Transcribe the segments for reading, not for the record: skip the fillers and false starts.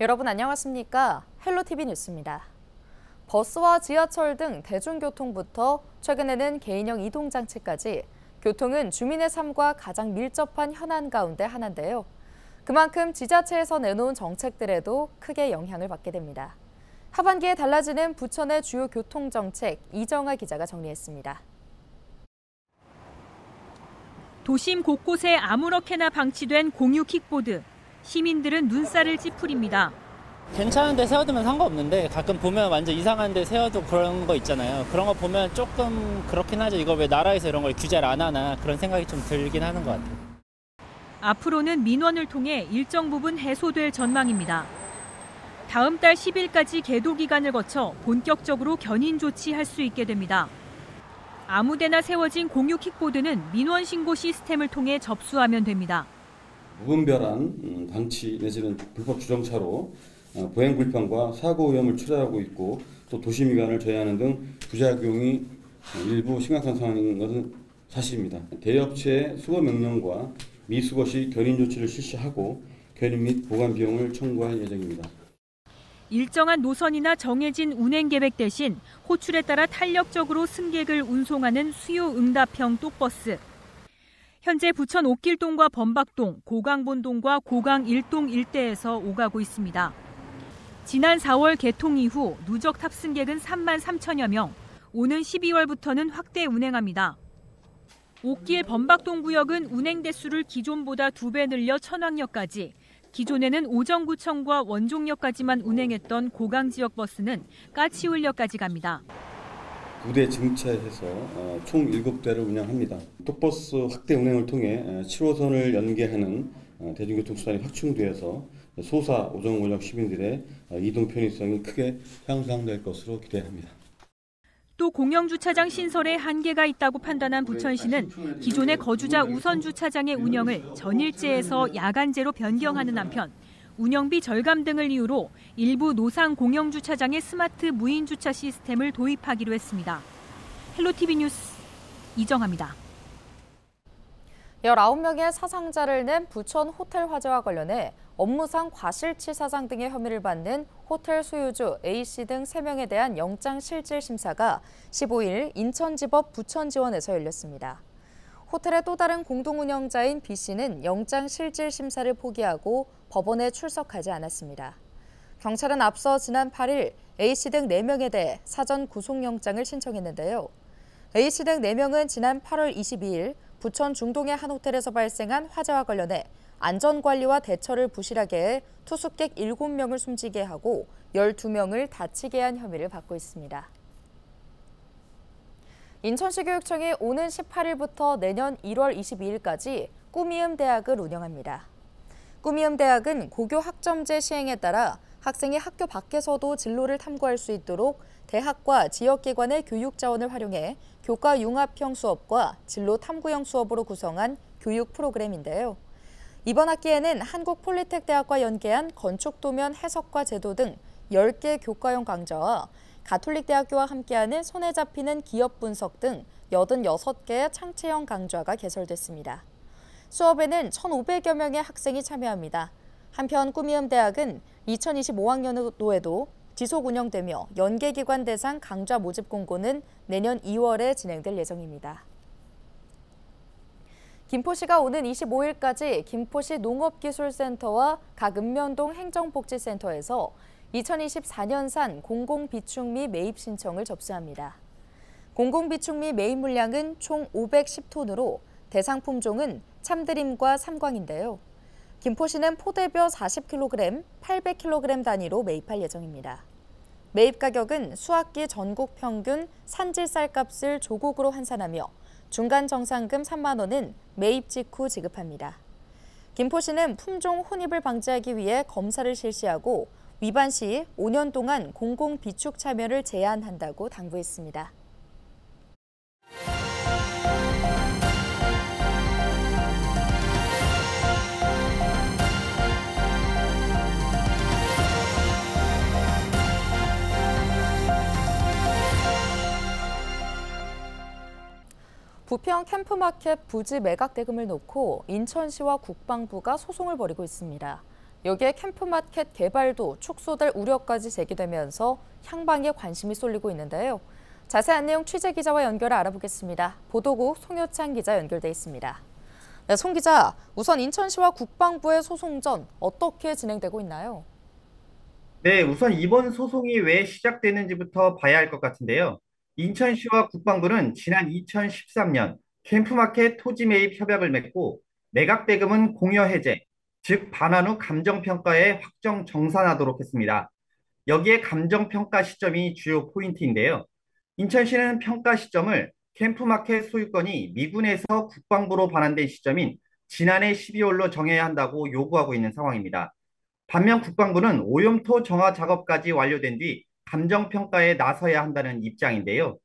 여러분 안녕하십니까? 헬로티비 뉴스입니다. 버스와 지하철 등 대중교통부터 최근에는 개인형 이동장치까지 교통은 주민의 삶과 가장 밀접한 현안 가운데 하나인데요. 그만큼 지자체에서 내놓은 정책들에도 크게 영향을 받게 됩니다. 하반기에 달라지는 부천의 주요 교통정책 이정아 기자가 정리했습니다. 도심 곳곳에 아무렇게나 방치된 공유 킥보드. 시민들은 눈살을 찌푸립니다. 괜찮은데 세워두면 상관없는데 가끔 보면 완전 이상한데 세워도 그런 거 있잖아요. 그런 거 보면 조금 그렇긴 하죠. 이거 왜 나라에서 이런 걸 규제를 안 하나 그런 생각이 좀 들긴 하는 것 같아요. 앞으로는 민원을 통해 일정 부분 해소될 전망입니다. 다음 달 10일까지 계도 기간을 거쳐 본격적으로 견인 조치할 수 있게 됩니다. 아무데나 세워진 공유 킥보드는 민원 신고 시스템을 통해 접수하면 됩니다. 무분별한 방치 내지는 불법 주정차로 보행 불편과 사고 위험을 초래하고 있고 또 도시 미관을 저해하는 등 부작용이 일부 심각한 상황인 것은 사실입니다. 대여업체의 수거 명령과 미수거 시 견인 조치를 실시하고 견인 및 보관 비용을 청구할 예정입니다. 일정한 노선이나 정해진 운행 계획 대신 호출에 따라 탄력적으로 승객을 운송하는 수요 응답형 똑버스. 현재 부천 옥길동과 범박동, 고강본동과 고강 1동 일대에서 오가고 있습니다. 지난 4월 개통 이후 누적 탑승객은 3만 3천여 명, 오는 12월부터는 확대 운행합니다. 옥길 범박동 구역은 운행 대수를 기존보다 2배 늘려 천왕역까지, 기존에는 오정구청과 원종역까지만 운행했던 고강 지역 버스는 까치울역까지 갑니다. 2대 증차해서 총 7대를 운영합니다. 똑버스 확대 운행을 통해 7호선을 연계하는 대중교통수단이 확충되어서 소사 오정구역 시민들의 이동 편의성이 크게 향상될 것으로 기대합니다. 또 공영주차장 신설에 한계가 있다고 판단한 부천시는 기존의 거주자 우선 주차장의 운영을 전일제에서 야간제로 변경하는 한편 운영비 절감 등을 이유로 일부 노상 공영주차장의 스마트 무인주차 시스템을 도입하기로 했습니다. 헬로티비 뉴스 이정아입니다. 19명의 사상자를 낸 부천 호텔 화재와 관련해 업무상 과실치사상 등의 혐의를 받는 호텔 소유주 A씨 등 3명에 대한 영장실질심사가 15일 인천지법 부천지원에서 열렸습니다. 호텔의 또 다른 공동운영자인 B씨는 영장실질심사를 포기하고 법원에 출석하지 않았습니다. 경찰은 앞서 지난 8일 A씨 등 4명에 대해 사전 구속영장을 신청했는데요. A씨 등 4명은 지난 8월 22일 부천 중동의 한 호텔에서 발생한 화재와 관련해 안전관리와 대처를 부실하게 해 투숙객 7명을 숨지게 하고 12명을 다치게 한 혐의를 받고 있습니다. 인천시 교육청이 오는 18일부터 내년 1월 22일까지 꾸미음 대학을 운영합니다. 꾸미음 대학은 고교 학점제 시행에 따라 학생이 학교 밖에서도 진로를 탐구할 수 있도록 대학과 지역기관의 교육 자원을 활용해 교과 융합형 수업과 진로 탐구형 수업으로 구성한 교육 프로그램인데요. 이번 학기에는 한국폴리텍대학과 연계한 건축도면 해석과 제도 등 10개 교과형 강좌와 가톨릭대학교와 함께하는 손에 잡히는 기업 분석 등 86개의 창체형 강좌가 개설됐습니다. 수업에는 1,500여 명의 학생이 참여합니다. 한편 꾸미음 대학은 2025학년도에도 지속 운영되며 연계기관 대상 강좌 모집 공고는 내년 2월에 진행될 예정입니다. 김포시가 오는 25일까지 김포시 농업기술센터와 각 읍면동 행정복지센터에서 2024년산 공공비축미 매입 신청을 접수합니다. 공공비축미 매입 물량은 총 510톤으로 대상 품종은 참드림과 삼광인데요. 김포시는 포대벼 40kg, 800kg 단위로 매입할 예정입니다. 매입 가격은 수확기 전국 평균 산지 쌀값을 조국으로 환산하며 중간 정상금 3만 원은 매입 직후 지급합니다. 김포시는 품종 혼입을 방지하기 위해 검사를 실시하고 위반 시 5년 동안 공공비축 참여를 제한한다고 당부했습니다. 부평 캠프마켓 부지 매각 대금을 놓고 인천시와 국방부가 소송을 벌이고 있습니다. 여기에 캠프마켓 개발도 축소될 우려까지 제기되면서 향방에 관심이 쏠리고 있는데요. 자세한 내용 취재기자와 연결해 알아보겠습니다. 보도국 송효찬 기자 연결돼 있습니다. 네, 송 기자, 우선 인천시와 국방부의 소송전 어떻게 진행되고 있나요? 네, 우선 이번 소송이 왜 시작되는지부터 봐야 할 것 같은데요. 인천시와 국방부는 지난 2013년 캠프마켓 토지 매입 협약을 맺고 매각 대금은 공여 해제, 즉 반환 후 감정평가에 확정 정산하도록 했습니다. 여기에 감정평가 시점이 주요 포인트인데요. 인천시는 평가 시점을 캠프마켓 소유권이 미군에서 국방부로 반환된 시점인 지난해 12월로 정해야 한다고 요구하고 있는 상황입니다. 반면 국방부는 오염토 정화 작업까지 완료된 뒤 감정평가에 나서야 한다는 입장인데요.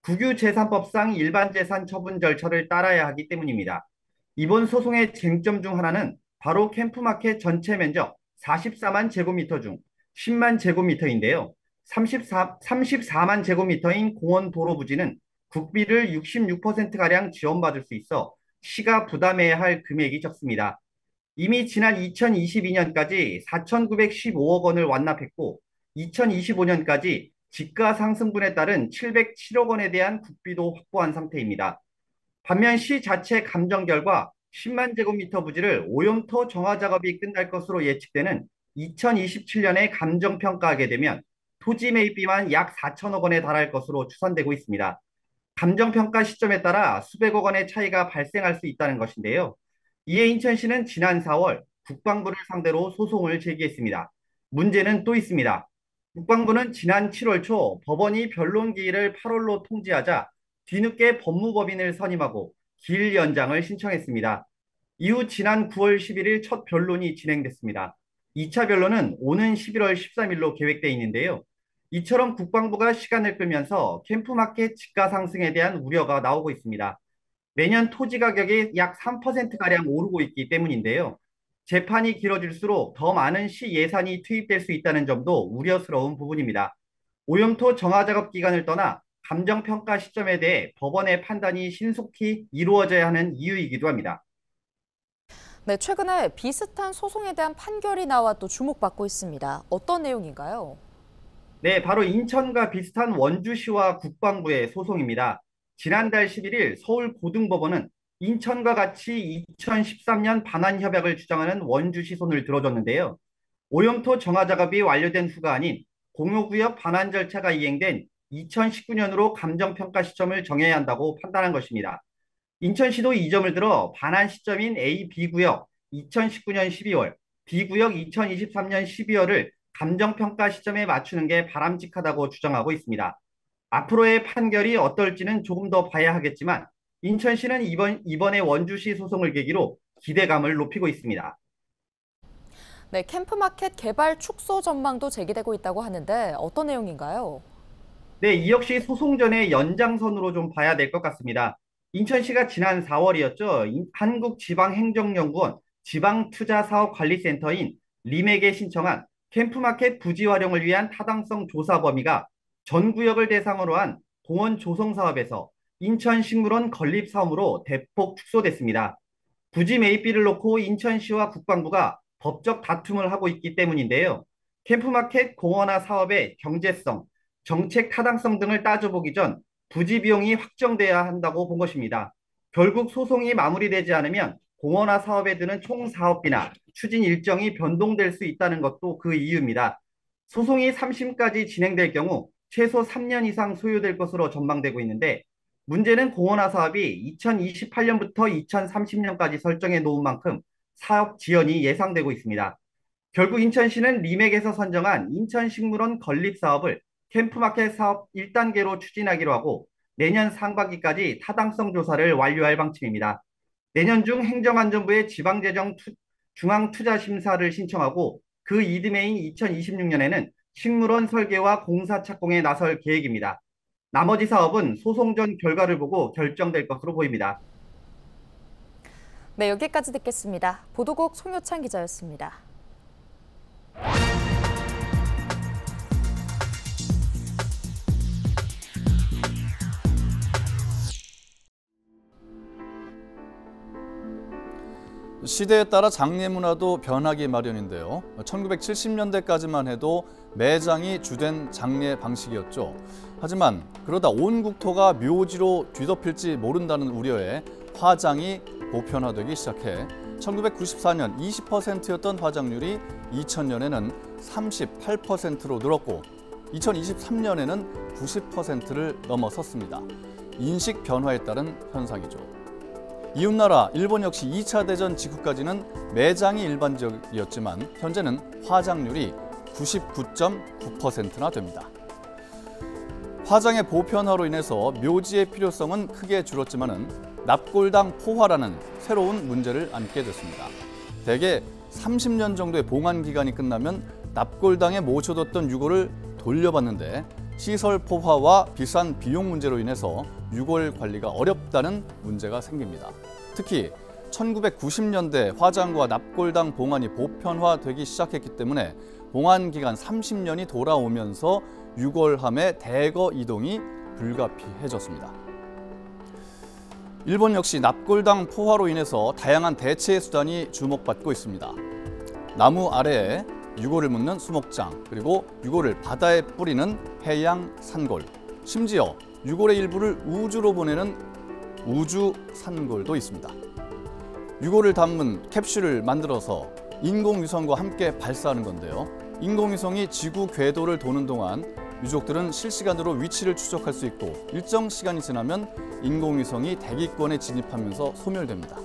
국유재산법상 일반재산 처분 절차를 따라야 하기 때문입니다. 이번 소송의 쟁점 중 하나는 바로 캠프마켓 전체 면적 44만 제곱미터 중 10만 제곱미터인데요. 34만 제곱미터인 공원 도로 부지는 국비를 66%가량 지원받을 수 있어 시가 부담해야 할 금액이 적습니다. 이미 지난 2022년까지 4,915억 원을 완납했고 2025년까지 집가 상승분에 따른 707억 원에 대한 국비도 확보한 상태입니다. 반면 시 자체 감정 결과 10만 제곱미터 부지를 오염토 정화 작업이 끝날 것으로 예측되는 2027년에 감정평가하게 되면 토지 매입비만 약 4천억 원에 달할 것으로 추산되고 있습니다. 감정평가 시점에 따라 수백억 원의 차이가 발생할 수 있다는 것인데요. 이에 인천시는 지난 4월 국방부를 상대로 소송을 제기했습니다. 문제는 또 있습니다. 국방부는 지난 7월 초 법원이 변론 기일을 8월로 통지하자 뒤늦게 법무법인을 선임하고 기일 연장을 신청했습니다. 이후 지난 9월 11일 첫 변론이 진행됐습니다. 2차 변론은 오는 11월 13일로 계획되어 있는데요. 이처럼 국방부가 시간을 끌면서 캠프마켓 집가 상승에 대한 우려가 나오고 있습니다. 매년 토지 가격이 약 3%가량 오르고 있기 때문인데요. 재판이 길어질수록 더 많은 시 예산이 투입될 수 있다는 점도 우려스러운 부분입니다. 오염토 정화 작업 기간을 떠나 감정평가 시점에 대해 법원의 판단이 신속히 이루어져야 하는 이유이기도 합니다. 네, 최근에 비슷한 소송에 대한 판결이 나와 또 주목받고 있습니다. 어떤 내용인가요? 네, 바로 인천과 비슷한 원주시와 국방부의 소송입니다. 지난달 11일 서울고등법원은 인천과 같이 2013년 반환협약을 주장하는 원주시 손을 들어줬는데요. 오염토 정화 작업이 완료된 후가 아닌 공유구역 반환 절차가 이행된 2019년으로 감정평가 시점을 정해야 한다고 판단한 것입니다. 인천시도 이 점을 들어 반환 시점인 A, B구역 2019년 12월, B구역 2023년 12월을 감정평가 시점에 맞추는 게 바람직하다고 주장하고 있습니다. 앞으로의 판결이 어떨지는 조금 더 봐야 하겠지만 인천시는 이번에 원주시 소송을 계기로 기대감을 높이고 있습니다. 네, 캠프마켓 개발 축소 전망도 제기되고 있다고 하는데 어떤 내용인가요? 네, 이 역시 소송 전의 연장선으로 좀 봐야 될 것 같습니다. 인천시가 지난 4월이었죠. 한국지방행정연구원 지방투자사업관리센터인 리맥에 신청한 캠프마켓 부지 활용을 위한 타당성 조사 범위가 전 구역을 대상으로 한 공원 조성 사업에서 인천식물원 건립 사업으로 대폭 축소됐습니다. 부지 매입비를 놓고 인천시와 국방부가 법적 다툼을 하고 있기 때문인데요. 캠프마켓 공원화 사업의 경제성, 정책 타당성 등을 따져보기 전 부지 비용이 확정돼야 한다고 본 것입니다. 결국 소송이 마무리되지 않으면 공원화 사업에 드는 총 사업비나 추진 일정이 변동될 수 있다는 것도 그 이유입니다. 소송이 3심까지 진행될 경우 최소 3년 이상 소요될 것으로 전망되고 있는데 문제는 공원화 사업이 2028년부터 2030년까지 설정해 놓은 만큼 사업 지연이 예상되고 있습니다. 결국 인천시는 리맥에서 선정한 인천식물원 건립 사업을 캠프마켓 사업 1단계로 추진하기로 하고 내년 상반기까지 타당성 조사를 완료할 방침입니다. 내년 중 행정안전부에 지방재정 중앙투자심사를 신청하고 그 이듬해인 2026년에는 식물원 설계와 공사 착공에 나설 계획입니다. 나머지 사업은 소송 전 결과를 보고 결정될 것으로 보입니다. 네, 여기까지 듣겠습니다. 보도국 송효찬 기자였습니다. 시대에 따라 장례 문화도 변하기 마련인데요. 1970년대까지만 해도 매장이 주된 장례 방식이었죠. 하지만 그러다 온 국토가 묘지로 뒤덮일지 모른다는 우려에 화장이 보편화되기 시작해 1994년 20%였던 화장률이 2000년에는 38%로 늘었고 2023년에는 90%를 넘어섰습니다. 인식 변화에 따른 현상이죠. 이웃나라 일본 역시 2차 대전 직후까지는 매장이 일반적이었지만 현재는 화장률이 99.9%나 됩니다. 화장의 보편화로 인해서 묘지의 필요성은 크게 줄었지만은 납골당 포화라는 새로운 문제를 안게 됐습니다. 대개 30년 정도의 봉안 기간이 끝나면 납골당에 모셔뒀던 유골을 돌려받는데 시설 포화와 비싼 비용 문제로 인해서 유골 관리가 어렵다는 문제가 생깁니다. 특히 1990년대 화장과 납골당 봉안이 보편화되기 시작했기 때문에 봉안 기간 30년이 돌아오면서 유골함의 대거 이동이 불가피해졌습니다. 일본 역시 납골당 포화로 인해서 다양한 대체 수단이 주목받고 있습니다. 나무 아래에 유골을 묻는 수목장, 그리고 유골을 바다에 뿌리는 해양 산골, 심지어 유골의 일부를 우주로 보내는 우주 산골도 있습니다. 유골을 담은 캡슐을 만들어서 인공위성과 함께 발사하는 건데요. 인공위성이 지구 궤도를 도는 동안 유족들은 실시간으로 위치를 추적할 수 있고 일정 시간이 지나면 인공위성이 대기권에 진입하면서 소멸됩니다.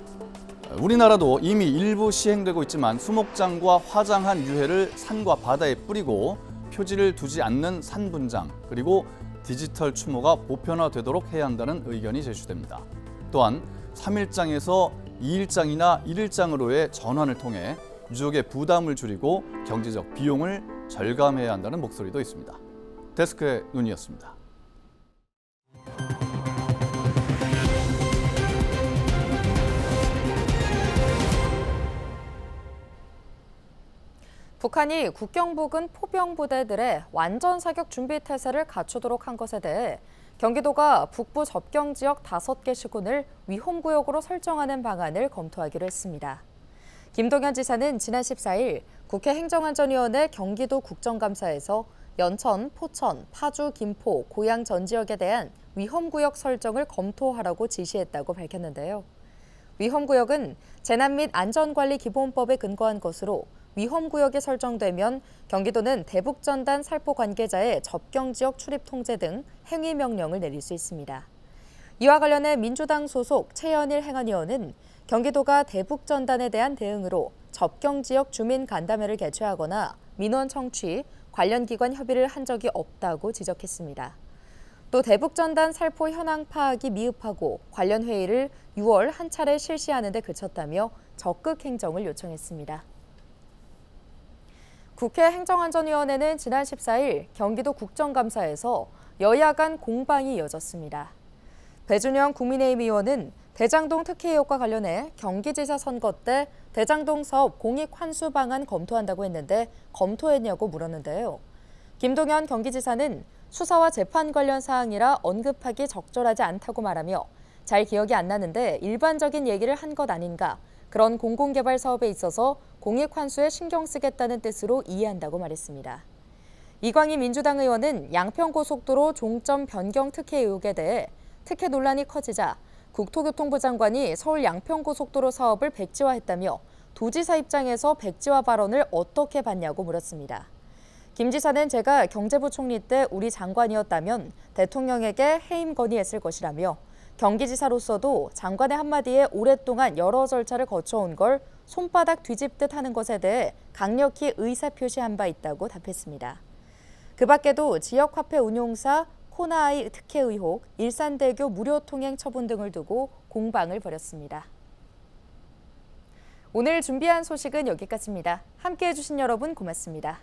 우리나라도 이미 일부 시행되고 있지만 수목장과 화장한 유해를 산과 바다에 뿌리고 표지를 두지 않는 산분장, 그리고 디지털 추모가 보편화되도록 해야 한다는 의견이 제시됩니다. 또한 3일장에서 2일장이나 1일장으로의 전환을 통해 유족의 부담을 줄이고 경제적 비용을 절감해야 한다는 목소리도 있습니다. 데스크의 눈이었습니다. 북한이 국경 부근 포병 부대들의 완전 사격 준비 태세를 갖추도록 한 것에 대해 경기도가 북부 접경 지역 5개 시군을 위험구역으로 설정하는 방안을 검토하기로 했습니다. 김동연 지사는 지난 14일 국회 행정안전위원회 경기도 국정감사에서 연천, 포천, 파주, 김포, 고양 전 지역에 대한 위험구역 설정을 검토하라고 지시했다고 밝혔는데요. 위험구역은 재난 및 안전관리기본법에 근거한 것으로 위험구역이 설정되면 경기도는 대북전단 살포 관계자의 접경지역 출입 통제 등 행위명령을 내릴 수 있습니다. 이와 관련해 민주당 소속 최연일 행안위원은 경기도가 대북전단에 대한 대응으로 접경지역 주민 간담회를 개최하거나 민원 청취, 관련 기관 협의를 한 적이 없다고 지적했습니다. 또 대북전단 살포 현황 파악이 미흡하고 관련 회의를 6월 한 차례 실시하는 데 그쳤다며 적극 행정을 요청했습니다. 국회 행정안전위원회는 지난 14일 경기도 국정감사에서 여야 간 공방이 이어졌습니다. 배준영 국민의힘 의원은 대장동 특혜 의혹과 관련해 경기지사 선거 때 대장동 사업 공익 환수 방안 검토한다고 했는데 검토했냐고 물었는데요. 김동연 경기지사는 수사와 재판 관련 사항이라 언급하기 적절하지 않다고 말하며 잘 기억이 안 나는데 일반적인 얘기를 한 것 아닌가, 그런 공공개발 사업에 있어서 공익 환수에 신경 쓰겠다는 뜻으로 이해한다고 말했습니다. 이광희 민주당 의원은 양평고속도로 종점 변경 특혜 의혹에 대해 특혜 논란이 커지자 국토교통부 장관이 서울 양평고속도로 사업을 백지화했다며 도지사 입장에서 백지화 발언을 어떻게 봤냐고 물었습니다. 김 지사는 제가 경제부총리 때 우리 장관이었다면 대통령에게 해임 건의했을 것이라며 경기지사로서도 장관의 한마디에 오랫동안 여러 절차를 거쳐온 걸 손바닥 뒤집듯 하는 것에 대해 강력히 의사표시한 바 있다고 답했습니다. 그 밖에도 지역화폐 운용사 코나아이 특혜 의혹, 일산대교 무료 통행 처분 등을 두고 공방을 벌였습니다. 오늘 준비한 소식은 여기까지입니다. 함께해 주신 여러분 고맙습니다.